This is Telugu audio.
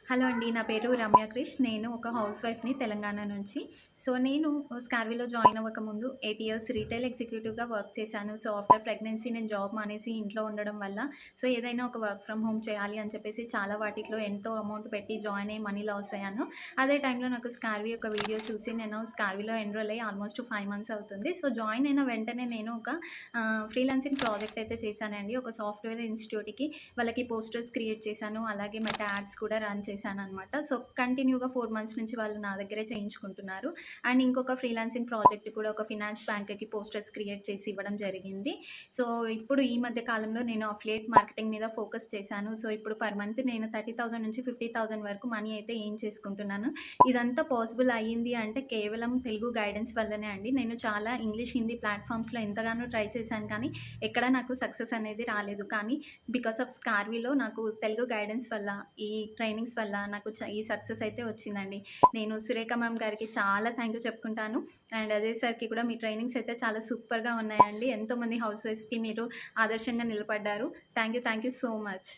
హలో అండి. నా పేరు రమ్య క్రిష్. నేను ఒక హౌస్ వైఫ్‌ని తెలంగాణ నుంచి. నేను స్కార్విలో జాయిన్ అవ్వకముందు 8 ఇయర్స్ రీటైల్ ఎగ్జిక్యూటివ్‌గా వర్క్ చేశాను. ఆఫ్టర్ ప్రెగ్నెన్సీ నేను జాబ్ మానేసి ఇంట్లో ఉండడం వల్ల ఏదైనా ఒక వర్క్ ఫ్రమ్ హోమ్ చేయాలి అని చెప్పేసి చాలా వాటిట్లో ఎంతో అమౌంట్ పెట్టి జాయిన్ అయ్యి మనీ లాస్ అయ్యాను. అదే టైంలో నాకు స్కార్వి ఒక వీడియో చూసి నేను స్కార్విలో ఎన్రోల్ అయ్యి ఆల్మోస్ట్ 5 మంత్స్ అవుతుంది. జాయిన్ అయిన వెంటనే నేను ఒక ఫ్రీలాన్సింగ్ ప్రాజెక్ట్ అయితే చేశానండి. ఒక సాఫ్ట్‌వేర్ ఇన్‌స్టిట్యూట్‌కి వాళ్ళకి పోస్టర్స్ క్రియేట్ చేశాను. అలాగే మెటా యాడ్స్ కూడా రన్ చేశాననమాట. కంటిన్యూగా 4 మంత్స్ నుంచి వాళ్ళు నా దగ్గరే చేయించుకుంటున్నారు. అండ్ ఇంకొక ఫ్రీలాన్సింగ్ ప్రాజెక్ట్ కూడా ఒక ఫినాన్స్ బ్యాంక్‌కి పోస్టర్స్ క్రియేట్ చేసి ఇవ్వడం జరిగింది. సో, ఇప్పుడు ఈ మధ్య కాలంలో నేను అఫిలియేట్ మార్కెటింగ్ మీద ఫోకస్ చేశాను. ఇప్పుడు పర్ మంత్ నేను 30,000 నుంచి 50,000 వరకు మనీ అయితే ఎర్న్ చేసుకుంటున్నాను. ఇదంతా పాసిబుల్ అయ్యింది అంటే కేవలం తెలుగు గైడెన్స్ వల్లనే అండి. నేను చాలా ఇంగ్లీష్, హిందీ ప్లాట్‌ఫామ్స్‌లో ఎంతగానో ట్రై చేశాను కానీ ఎక్కడ నాకు సక్సెస్ అనేది రాలేదు. కానీ బికాస్ ఆఫ్ స్కార్విలో నాకు తెలుగు గైడెన్స్ వల్ల, ఈ ట్రైనింగ్స్ వల్ల నాకు ఈ సక్సెస్ అయితే వచ్చిందండి. నేను సురేఖ మ్యామ్ గారికి చాలా థ్యాంక్ యూ చెప్పుకుంటాను. అండ్ అజయ్ సార్‌కి కూడా మీ ట్రైనింగ్స్ అయితే చాలా సూపర్‌గా ఉన్నాయండి. ఎంతోమంది హౌస్ వైఫ్స్‌కి మీరు ఆదర్శంగా నిలబడ్డారు. Thank you so much.